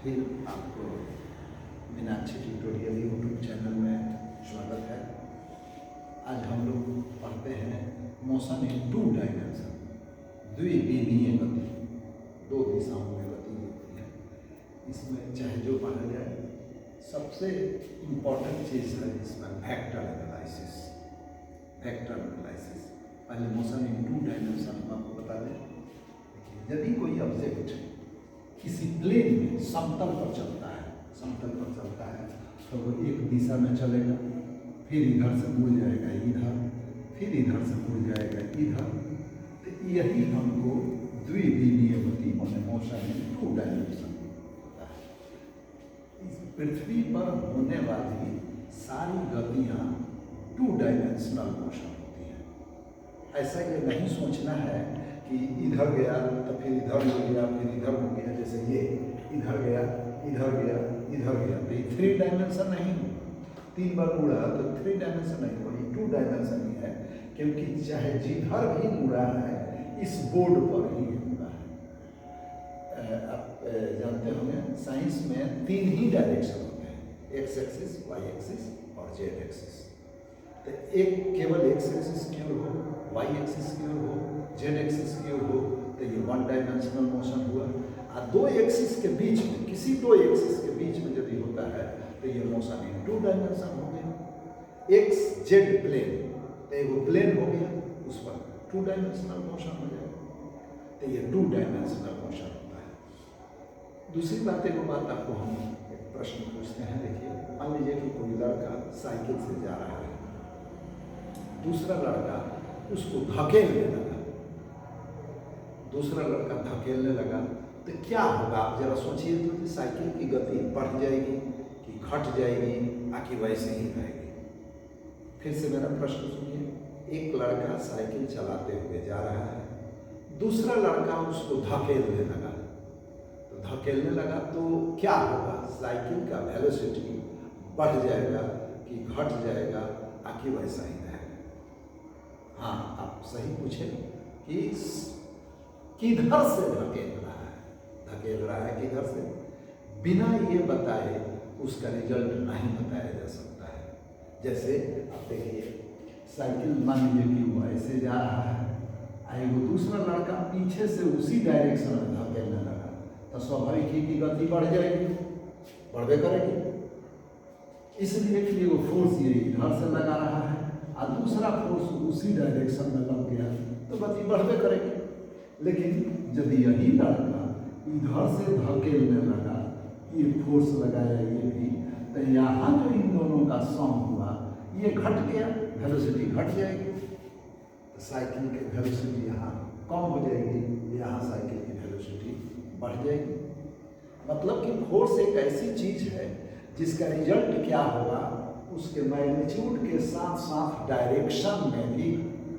फिर आपको Meenakshi tutorial YouTube channel में स्वागत है। आज हम लोग पढ़ते हैं मोशन इन टू डायमेंशन, द्विविमीय गति, दो दिशाओं में गति होती है। इसमें चाहे जो पढ़ा जाए, सबसे इम्पोर्टेंट चीज़ है इसमें वेक्टर एनालिसिस। वेक्टर एनालिसिस पहले मोशन इन टू डायमेंशन हम आपको बता दें। यदि कोई ऑब्जेक्ट किसी प्लेन में समतल पर चलता है तो वो एक दिशा में चलेगा, फिर इधर से मुड़ जाएगा इधर, फिर इधर से मुड़ जाएगा इधर। तो यही हमको द्विविमीय गति मोशन इन टू डायमेंशन होता है। इस पृथ्वी पर होने वाली सारी गतियाँ टू डायमेंशनल मोशन होती हैं। ऐसा ये नहीं सोचना है कि इधर गया तो फिर इधर हो गया, फिर इधर हो गया। जैसे ये इधर गया, इधर गया, इधर गया, तो ये थ्री डायमेंशन नहीं, 3 बार मुड़ा तो थ्री डायमेंशन नहीं हुआ, ये टू डायमेंशन ही है। क्योंकि चाहे जिधर भी मुड़ा है इस बोर्ड पर ही मुड़ा है। आप जानते होंगे साइंस में 3 ही डायरेक्शन होते हैं, एक्स एक्सिस, वाई एक्सिस और जेड एक्सिस। तो एक केवल एक्स एक्सिस की ओर हो, वाई एक्सिस की ओर हो, जेड एक्सिस की ओर हो, तो ये 1 डायमेंशनल मोशन हुआ। और 2 एक्सिस के बीच में, किसी 2 एक्सिस के बीच में यदि होता है तो ये मोशन इन 2 डायमेंशन हो गया। एक्स जेड प्लेन, तो एक प्लेन हो गया, उस पर 2 डायमेंशनल मोशन हो जाएगा। तो ये 2 डायमेंशनल मोशन होता है। दूसरी बात, एक बात आपको हम एक प्रश्न पूछते हैं। देखिए, मान लीजिए कि कोई लड़का साइकिल से जा रहा है, दूसरा लड़का उसको धकेलने लगा, तो क्या होगा? आप जरा सोचिए तो, साइकिल की गति बढ़ जाएगी कि घट जाएगी, आखिर वैसे ही रहेगी? फिर से मेरा प्रश्न सुनिए। एक लड़का साइकिल चलाते हुए जा रहा है, दूसरा लड़का उसको धकेलने लगा, तो क्या होगा? साइकिल का वेलोसिटी बढ़ जाएगा कि घट जाएगा, आखिर वैसा ही रहेगा? हाँ, आप सही पूछे कि किधर से धकेल रहा है किधर से, बिना ये बताए उसका रिजल्ट नहीं बताया जा सकता है। जैसे आप देखिए, साइकिल मान लीजिए कि वो ऐसे जा रहा है, वो दूसरा लड़का पीछे से उसी डायरेक्शन में धकेलने लगा, तो स्वाभाविक ही की गति बढ़ जाएगी, बढ़वे करेगी। इसलिए कि वो फोर्स ये इधर से लगा रहा है और दूसरा फोर्स उसी डायरेक्शन में लग गया, तो गति बढ़वे करेगी। लेकिन यदि यही लड़का इधर से धकेलने लगा, ये फोर्स लगाया ये भी, तो यहाँ जो इन दोनों का सम हुआ ये घट गया, वेलोसिटी घट जाएगी। तो साइकिल की वेलोसिटी यहाँ कम हो जाएगी, यहाँ साइकिल की वेलोसिटी बढ़ जाएगी। मतलब कि फोर्स एक ऐसी चीज है जिसका रिजल्ट क्या होगा उसके मैग्नीट्यूड के साथ साथ डायरेक्शन में भी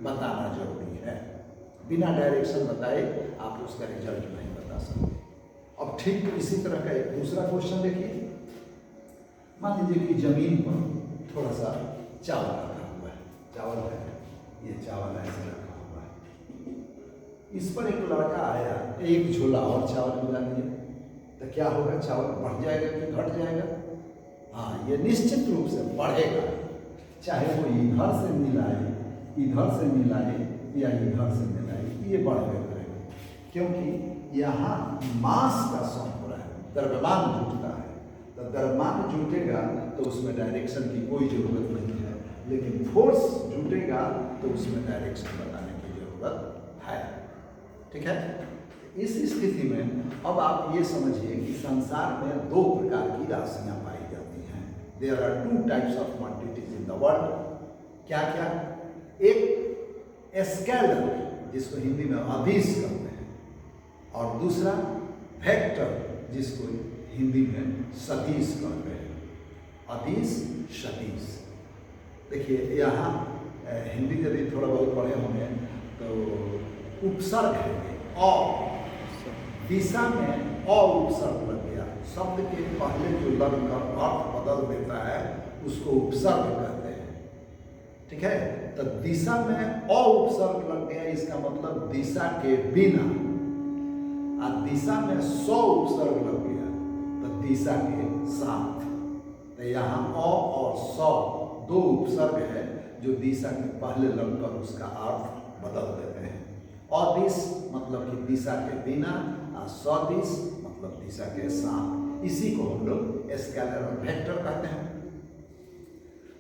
बताना जरूरी है। बिना डायरेक्शन बताए आप उसका रिजल्ट नहीं बता सकते। अब ठीक इसी तरह का एक दूसरा क्वेश्चन देखिए। मान लीजिए कि जमीन पर थोड़ा सा चावल रखा हुआ है, चावल है, ये चावल ऐसे रखा हुआ है। इस पर एक लड़का आया, एक झोला और चावल मिला दिया, तो क्या होगा? चावल बढ़ जाएगा कि घट जाएगा? हाँ, ये निश्चित रूप से बढ़ेगा, चाहे वो इधर से मिलाए या इधर से मिलाए, ये बढ़ेगा करेगा। क्योंकि यहाँ मास का सम हो रहा है, द्रव्यमान जुटता है, तो द्रव्यमान जुटेगा तो उसमें डायरेक्शन की कोई जरूरत नहीं है, लेकिन फोर्स जुटेगा तो उसमें डायरेक्शन बताने की जरूरत है। ठीक है? इस स्थिति में अब आप ये समझिए कि संसार में 2 प्रकार की राशियां पाई जाती हैं। There are 2 types of quantities in the world. क्या क्या? एक स्केलर, जिसको हिंदी में अदिश कहते हैं, और दूसरा वेक्टर, जिसको हिंदी में सदिश कहते हैं। अदिश, सदिश। देखिए, यहाँ हिंदी यदि थोड़ा बहुत पढ़े होंगे तो उपसर्ग है, और दिशा में उपसर्ग लग गया। शब्द के पहले जो लगकर अर्थ बदल देता है उसको उपसर्ग कहते हैं। ठीक है? तो दिशा में उपसर्ग लग गया, इसका मतलब दिशा के बिना, और दिशा में उपसर्ग लग गया तो दिशा के साथ। तो यहाँ अ और स दो उपसर्ग है जो दिशा के पहले लगकर उसका अर्थ बदल देते हैं। अदिश मतलब कि दिशा के बिना और सदिश मतलब दिशा के साथ। इसी को हम लोग स्केलर और वेक्टर कहते हैं।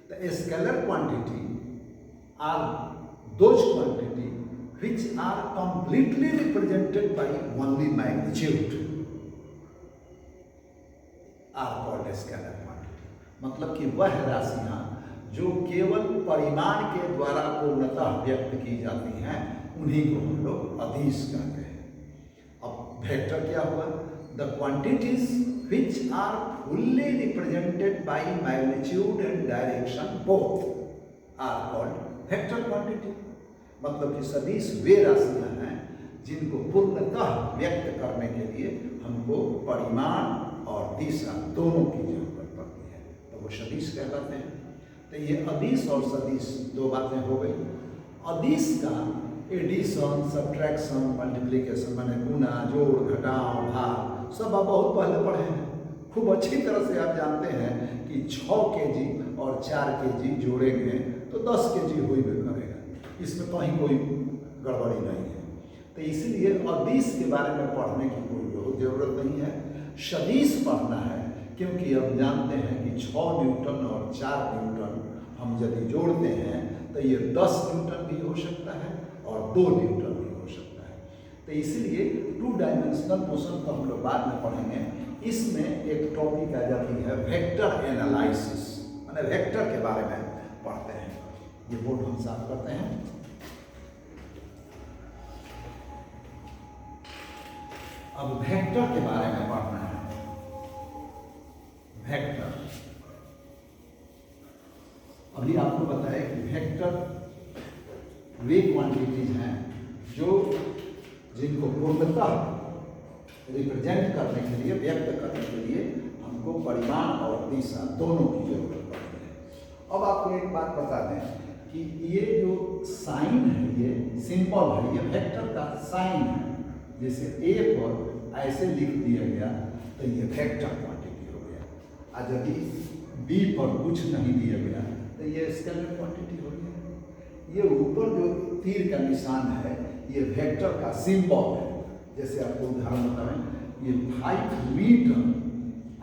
तो scalar quantity are those quantity which are completely represented by only magnitude are called scalar quantity। मतलब कि वह राशियां जो केवल परिमाण के द्वारा पूर्णतः व्यक्त की जाती हैं उन्हीं को हम लोग अदिश कहते हैं। अब वेक्टर क्या हुआ? The quantities which are fully represented by magnitude and direction both are called vector quantity। मतलब कि सदिश वे राशियां हैं जिनको पूर्णतः व्यक्त करने के लिए हमको परिमाण और दिशा दोनों की जरूरत पड़ती है, तो वो सदिश कहलाते हैं। तो ये अदिश और सदिश दो बातें हो गई। अदिश का एडिशन, सब्ट्रैक्शन, मल्टीप्लिकेशन माने गुना, जोड़, घटाव, भाग सब आप बहुत पहले पढ़े हैं। खूब अच्छी तरह से आप जानते हैं कि 6 kg और 4 kg जोड़ेंगे तो 10 kg हो ही करेगा, इसमें कहीं कोई गड़बड़ी नहीं है। तो इसलिए अदिश के बारे में पढ़ने की कोई बहुत जरूरत नहीं है, सदिश पढ़ना है, क्योंकि हम जानते हैं कि 6 न्यूटन और 4 न्यूटन हम यदि जोड़ते हैं तो ये 10 न्यूटन भी हो सकता है और 2 न्यूटन भी हो सकता है। तो इसलिए 2 डायमेंशनल मोशन को हम लोग बाद में पढ़ेंगे। इसमें एक टॉपिक आ जाती है वेक्टर एनालिसिस, माने वेक्टर के बारे में पढ़ते हैं। ये बोर्ड हम साफ करते हैं। अब वेक्टर के बारे में पढ़ना है। वेक्टर अभी आपको बताया कि वेक्टर वे क्वांटिटीज हैं जो जिनको पूर्णतः रिप्रेजेंट करने के लिए, व्यक्त करने के लिए हमको परिमाण और दिशा दोनों की जरूरत पड़ती है। अब आपको एक बात बता दें कि ये जो साइन है, ये सिंबल है, ये वेक्टर का साइन है। जैसे ए पर ऐसे लिख दिया गया तो ये वेक्टर क्वांटिटी हो गया, और यदि बी पर कुछ नहीं दिया गया तो ये स्केलर क्वांटिटी हो गया। ये ऊपर जो तीर का निशान है ये वेक्टर का सिंबल है। जैसे आपको उदाहरण बताएं, ये 5 मीटर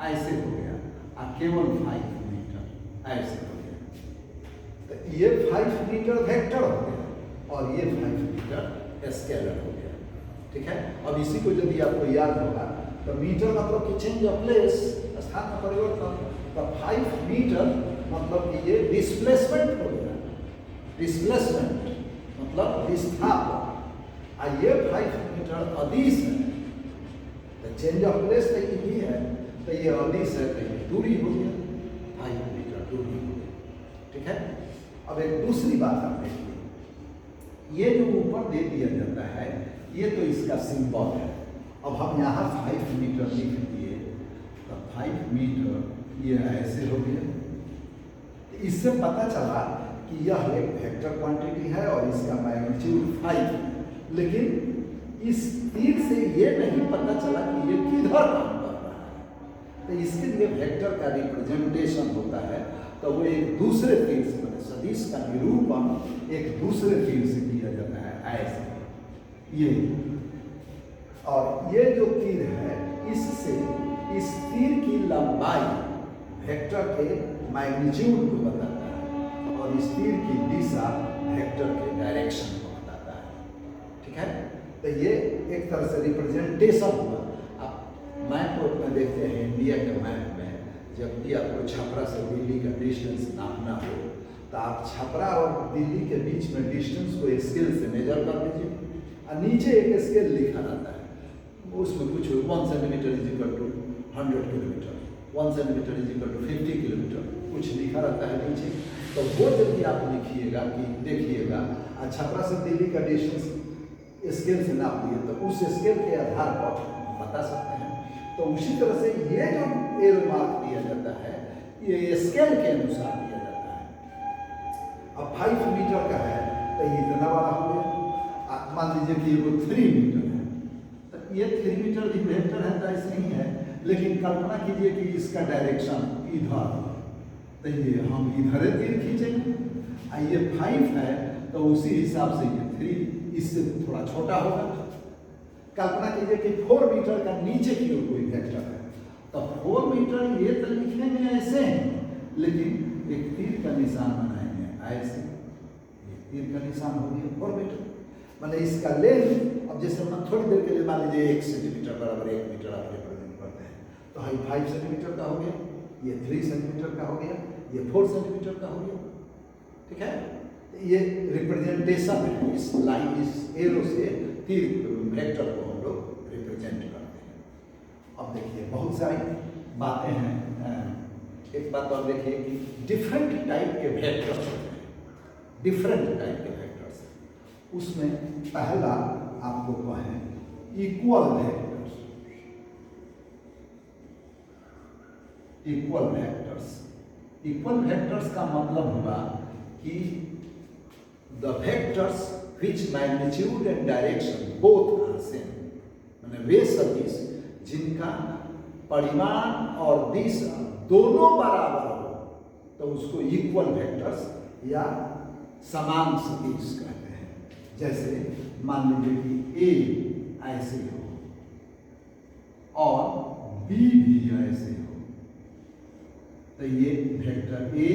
ऐसे हो गया और केवल 5 मीटर ऐसे हो गया, तो ये 5 मीटर वेक्टर हो गया और ये 5 मीटर स्केलर हो गया। ठीक है। अब इसी को यदि आपको याद होगा तो मीटर मतलब कि चेंज ऑफ प्लेस, स्थान में परिवर्तन, तो 5 मीटर मतलब कि ये डिस्प्लेसमेंट हो गया। डिस्प्लेसमेंट मतलब विस्थापन, और ये 5 मीटर अदिश है। तो चेंज ऑफ प्लेस तो ये है, तो ये अदिश है, तो ये दूरी हो गया, 5 मीटर दूरी हो गया। ठीक है। अब एक दूसरी बात आप देखिए, ये जो ऊपर दे दिया जाता है ये तो इसका सिंबल है। अब हम यहाँ 5 मीटर लिख दिए तो 5 मीटर ये ऐसे हो गया। इससे पता चला कि यह एक वेक्टर क्वांटिटी है और इसका मैग्नीट्यूड 5 है। लेकिन इस तीर से ये नहीं पता चला कि ये किधर काम कर रहा है। तो इसके लिए वेक्टर का रिप्रेजेंटेशन होता है, तो वो एक दूसरे तीर से, मतलब सदिश का निरूपण एक दूसरे तीर से किया जाता है, ऐसे ये। और ये जो तीर है इससे इस तीर की लंबाई वेक्टर के मैग्नीट्यूड को बताता है और इस तीर की दिशा वेक्टर के डायरेक्शन को बताता है। ठीक है। तो ये एक तरह से रिप्रेजेंटेशन हुआ। आप मैप में देखते हैं, इंडिया के मैप में जब भी आपको छपरा से दिल्ली का डिस्टेंस नापना हो तो आप छपरा और दिल्ली के बीच में डिस्टेंस को स्केल से मेजर कर लीजिए, और नीचे एक स्केल लिखा रहता है, उसमें कुछ 1 centimetre is equal to 100 kilometre, 1 centimetre is equal to 50 kilometre, कुछ लिखा रहता है नीचे। तो वो जब भी आप लिखिएगा कि देखिएगा छपरा से दिल्ली का डिस्टेंस स्केल से नाप लिए तो उस स्केल के आधार पर बता सकते हैं। तो उसी तरह से ये जो एरो मार्क दिया जाता है ये स्केल के अनुसार दिया जाता है। अब 5 मीटर का है तो ये इतना बड़ा हो गया। मान लीजिए कि वो 3 मीटर है, तो ये 3 मीटर भी वेक्टर है तो ऐसे ही है। लेकिन कल्पना कीजिए कि इसका डायरेक्शन इधर, तो ये हम इधर तीर खींचेंगे। ये 5 है तो उसी हिसाब से ये 3 इससे थोड़ा छोटा होगा। कल्पना कीजिए कि 4 मीटर का नीचे की ओर कोई वेक्टर है, तो 4 मीटर ये तो लिखेंगे ऐसे, लेकिन एक तीर का निशान बनाएंगे ऐसे, ये तीर का निशान हो गया 4 मीटर। मैंने इसका लेंथ, अब जैसे हम थोड़ी देर के लिए मान लीजिए 1 सेंटीमीटर बराबर 1 मीटर आप रिप्रेजेंट करते हैं, तो हाई 5 सेंटीमीटर का हो गया, ये 3 सेंटीमीटर का हो गया, ये 4 सेंटीमीटर का हो गया। ठीक है, ये रिप्रेजेंटेशन है, इस लाइन, इस एरो से तीर वेक्टर को हम लोग रिप्रेजेंट करते हैं। अब देखिए बहुत सारी बातें हैं। एक बात और देखिए कि डिफरेंट टाइप के वेक्टर्स होते हैं, डिफरेंट टाइप के वेक्टर्स। उसमें पहला आपको कहें equal vectors. Equal vectors, equal vectors का मतलब हुआ कि the vectors which magnitude and direction both are same, माने वे सदिश जिनका परिमाण और दिशा दोनों बराबर हो, तो उसको इक्वल वेक्टर्स या समान सदिश कहते हैं। जैसे मान लीजिए कि ए ऐसे हो और बी भी ऐसे हो, तो ये वेक्टर ए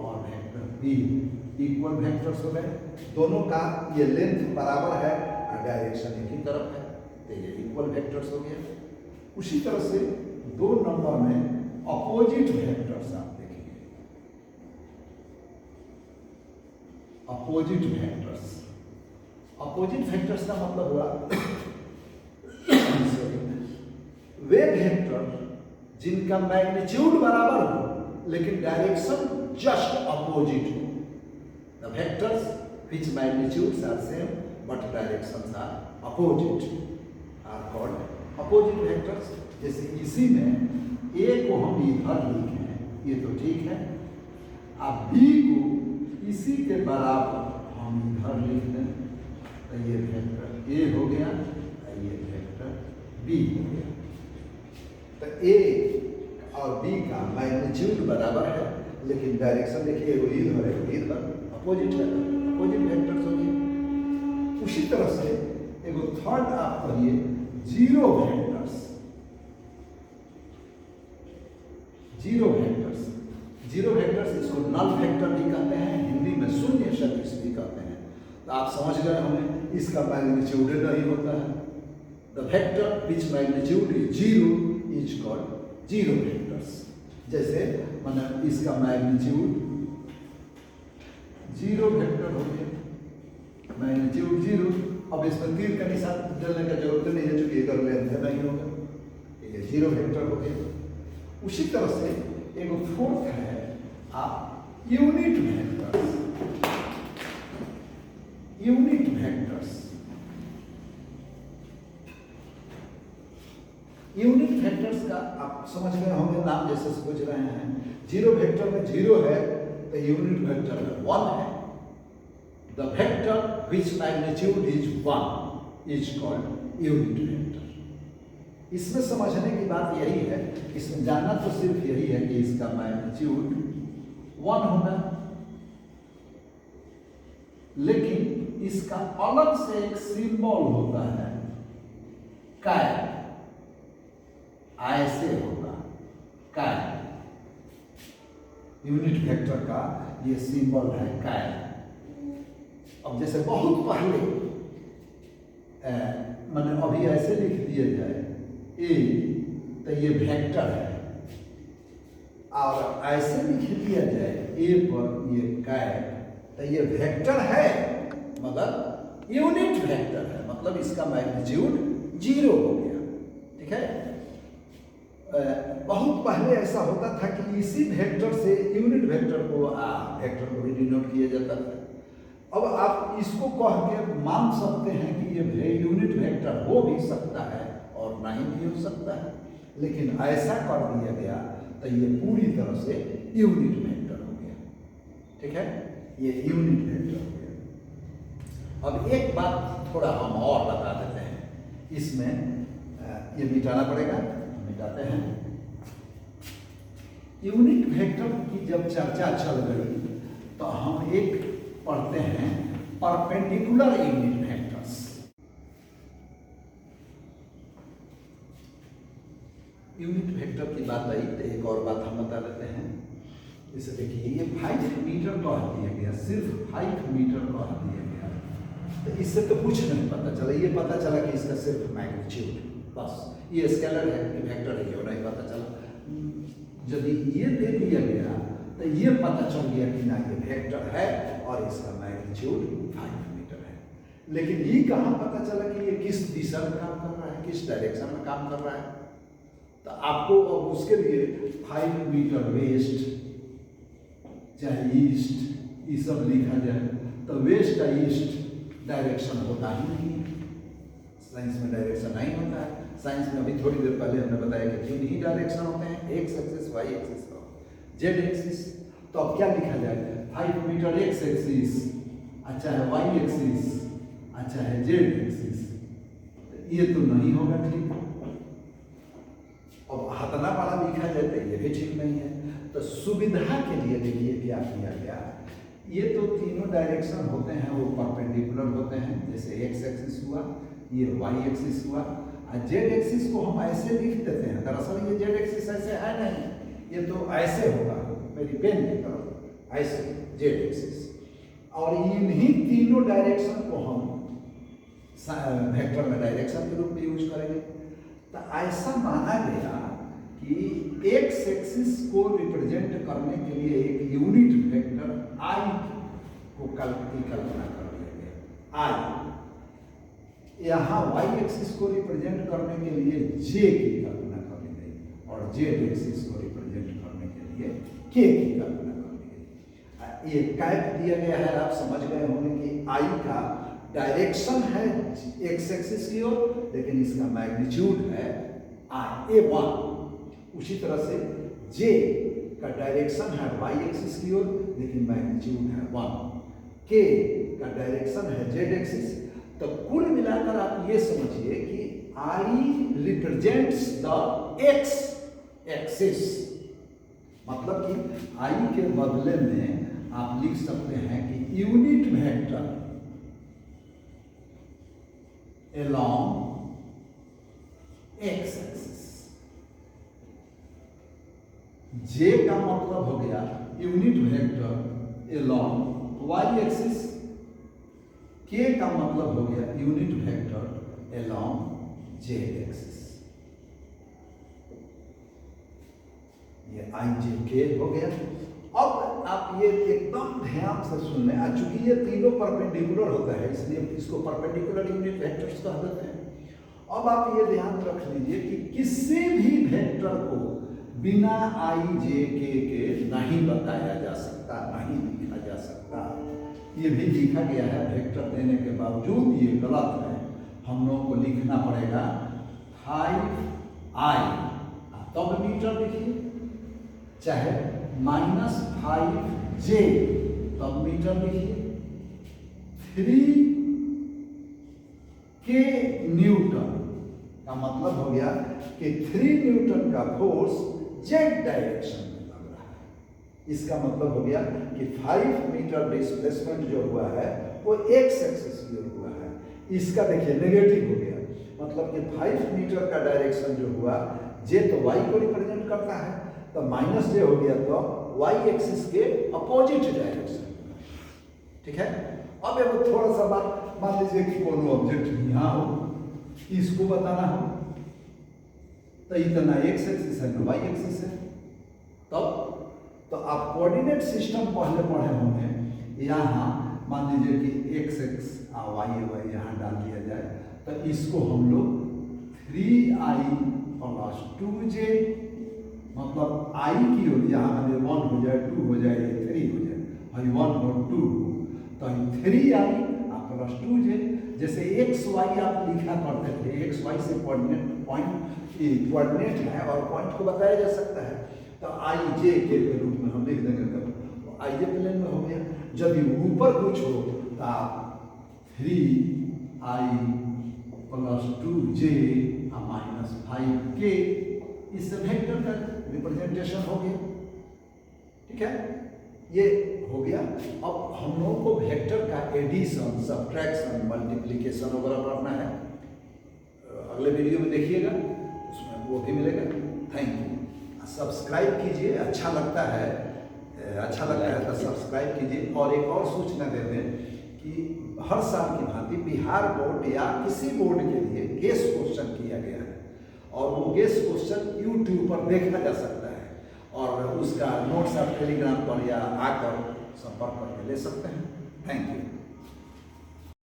और वेक्टर बी इक्वल वेक्टर्स हो गए। दोनों का ये लेंथ बराबर है और डायरेक्शन एक ही तरफ है, तो ये इक्वल वेक्टर्स हो गया। उसी तरह से 2 नंबर में अपोजिट वेक्टर्स आप देखिए, अपोजिट वेक्टर्स। अपोजिट वेक्टर्स का मतलब हुआ वे वेक्टर जिनका मैग्नीट्यूड बराबर हो लेकिन डायरेक्शन जस्ट अपोजिट हो। The vectors which magnitudes are same but directions are opposite are called opposite vectors। जैसे इसी में A को हम इधर लिखे हैं, ये तो ठीक है। अब B को इसी के बराबर हम इधर लिख दें, तो ये वेक्टर A हो गया और ये वेक्टर B हो गया। तो A और B का मैग्नीट्यूड बराबर है, लेकिन डायरेक्शन देखिए वो इधर है, वो इधर, अपोजिट है, अपोजिट वेक्टर्स हो गए। उसी तरह से एक थर्ड आप करिए zero vectors. Zero vectors, zero vectors इसको नल वेक्टर भी कहते हैं, हिंदी में शून्य सदिश भी कहते हैं। तो आप समझ गए हमें इसका मैग्नीट्यूड नहीं होता है। The vector which magnitude is zero is called zero vectors. जैसे मतलब इसका मैग्नीट्यूड जीरो वेक्टर हो गया, मैग्नीट्यूड जीरो। अब इसमें तीर का निशान डालने का जरूरत नहीं है, चूंकि इधर लेंथ नहीं होगा, ये जीरो वेक्टर हो गया। उसी तरह से एक फोर्थ है आप unit vectors. Unit vectors, unit vectors का आप समझ गए होंगे, नाम जैसे सोच रहे हैं। जीरो वेक्टर में जीरो है तो यूनिट वेक्टर में 1 है। The vector which magnitude is 1 is called unit vector. इसमें समझने की बात यही है, इसमें जानना तो सिर्फ यही है कि इसका मैग्नीट्यूड 1 होगा, लेकिन इसका अलग से एक सिंबल होता है काय, ऐसे होगा काय। यूनिट वेक्टर का ये सिंबल है काय। अब जैसे बहुत पहले मैंने अभी ऐसे लिख दिया जाए ए, तो ये वेक्टर है, और ऐसे लिख दिया जाए ए पर ये काय, तो ये वेक्टर है मगर यूनिट वेक्टर है, मतलब इसका मैग्नीट्यूड जीरो हो गया। ठीक है, बहुत पहले ऐसा होता था कि इसी वेक्टर से यूनिट वेक्टर को भी डिनोट किया जाता था। अब आप इसको कह के मान सकते हैं कि ये यूनिट वेक्टर हो भी सकता है और नहीं भी हो सकता है, लेकिन ऐसा कर दिया गया तो ये पूरी तरह से यूनिट वेक्टर हो गया। ठीक है, ये यूनिट वेक्टर हो गया। अब एक बात थोड़ा हम और बता देते हैं, इसमें ये मिटाना पड़ेगा, मिटाते हैं। यूनिट वेक्टर की जब चर्चा चल गई तो हम एक पढ़ते हैं perpendicular unit vectors. Unit vector की बात आई तो एक और बात हम बता देते हैं। जैसे देखिए ये 5 मीटर कह दिया गया, सिर्फ 5 मीटर कह दिया गया, तो इससे तो कुछ नहीं पता चला। ये पता चला कि इसका सिर्फ मैग्नीट्यूड, बस ये स्केलर है कि वेक्टर है, ये नहीं पता चला। यदि ये दे दिया गया तो ये पता चल गया कि ना ये वेक्टर है और इसका मैग्नीट्यूड 5 मीटर है। लेकिन ये कहाँ पता चला कि ये किस दिशा में काम कर रहा है, किस डायरेक्शन में काम कर रहा है? तो आपको अब उसके लिए 5 मीटर वेस्ट चाहे ईस्ट ये सब लिखा जाए तो वेस्ट का ईस्ट डायरेक्शन होता ही नहीं है। साइंस में डायरेक्शन नहीं होता है। साइंस में अभी थोड़ी देर पहले हमने बताया कि 3 ही डायरेक्शन होते हैं, X axis, Y axis, Z axis. तो अब क्या लिखा जाए? 5 मीटर एक्स एक्सिस, अच्छा है वाई एक्सिस, अच्छा है जेड एक्सिस, ये तो नहीं होगा ठीक। अब हतना बड़ा लिखा जाए तो ये भी ठीक नहीं है। तो सुविधा के लिए देखिए क्या किया गया, ये तो तीनों डायरेक्शन होते हैं वो परपेंडिकुलर होते हैं। जैसे एक्स एक्सिस हुआ, ये वाई एक्सिस हुआ, और जेड एक्सिस को हम ऐसे लिख देते हैं। दरअसल ये जेड एक्सिस ऐसे है नहीं, ये तो ऐसे होगा, मेरी पेन की तरफ ऐसे जेड एक्सिस। और इन्हीं तीनों डायरेक्शन को हम वेक्टर में डायरेक्शन के रूप में यूज करेंगे। तो ऐसा माना गया कि एक्स एक्सिस को रिप्रेजेंट करने के लिए एक यूनिट वेक्टर आई को कल्पना कर लिया गया। आई यहाँ वाई एक्सिस को रिप्रेजेंट करने के लिए जे की कल्पना कर ली गई और जेड एक्सिस को रिप्रेजेंट करने के लिए के की कल्पना कर ली गई। ये कैप दिया गया है, आप समझ गए होंगे कि आई का डायरेक्शन है एक्स एक्सिस की ओर, लेकिन इसका मैग्नीट्यूड है आई A1। उसी तरह से जे का डायरेक्शन है वाई एक्सिस की ओर, लेकिन मैग्नीट्यूड है 1। के का डायरेक्शन है जेड एक्सिस। तो कुल मिलाकर आप ये समझिए कि I represents the x axis, मतलब कि आई के बदले में आप लिख सकते हैं कि unit vector along x axis. J का मतलब हो गया unit vector along y axis, K का मतलब हो गया unit vector along z axis. ये आई जे के हो गया। अब आप ये एकदम ध्यान से सुन लें, चूंकि ये तीनों परपेंडिकुलर होता है इसलिए इसको परपेंडिकुलर यूनिट वेक्टर्स कह देते हैं। अब आप ये ध्यान रख लीजिए कि किसी भी वेक्टर को बिना आई जे के नहीं बताया जा सकता, नहीं लिखा जा सकता। ये भी लिखा गया है, वेक्टर देने के बावजूद ये गलत है। हम लोगों को लिखना पड़ेगा 5i, तब मीटर लिखिए, चाहे -5j तब मीटर लिखिए, 3k न्यूटन का मतलब हो गया कि 3 न्यूटन का फोर्स जेड डायरेक्शन में लग रहा है। इसका मतलब हो गया कि 5 मीटर डिस्प्लेसमेंट जो हुआ है वो एक्स एक्सिस की ओर हुआ है। इसका देखिए नेगेटिव हो गया, मतलब कि 5 मीटर का डायरेक्शन जो हुआ, जे तो वाई को रिप्रेजेंट करता है, तो माइनस जे हो गया तो वाई एक्सिस के अपोजिट डायरेक्शन। ठीक है। अब एक थोड़ा सा बात, मान लीजिए कि कोनो ऑब्जेक्ट यहाँ हो, इसको बताना हो तो इतना एक्स एक्सिस है ना वाई एक्सिस है, तब तो आप कोऑर्डिनेट सिस्टम पहले पढ़े होंगे। यहाँ मान लीजिए कि एक्स एक्स वाई वाई यहाँ डाल दिया जाए तो इसको हम लोग 3i + 2j, मतलब i की ओर यहाँ हमें 1 हो जाए, 2 हो जाए, 3 हो जाए, और 1 और 2 तो 3i + 2j। जैसे एक्स वाई आप लिखा करते थे, एक्स वाई से कोऑर्डिनेट है और पॉइंट को बताया जा सकता है, तो आई जे के रूप में हम लिख देंगे, तो आई जे प्लेन में हो गया। यदि ऊपर कुछ हो तो आप 3i + 2j - 5k इससे वेक्टर का रिप्रेजेंटेशन हो गया। ठीक है, ये हो गया। अब हम लोगों को वेक्टर का एडिशन, सब्ट्रैक्शन, मल्टीप्लिकेशन वगैरह पढ़ना है। अगले वीडियो में देखिएगा, उसमें वो भी मिलेगा। Thank you. सब्सक्राइब कीजिए, अच्छा लगता है तो सब्सक्राइब कीजिए। और एक और सूचना दे दें कि हर साल की भांति बिहार बोर्ड या किसी बोर्ड के लिए गेस क्वेश्चन किया गया है, और वो गेस क्वेश्चन यूट्यूब पर देखा जा सकता है, और उसका नोट्स आप टेलीग्राम पर या आकर संपर्क करके ले सकते हैं। Thank you.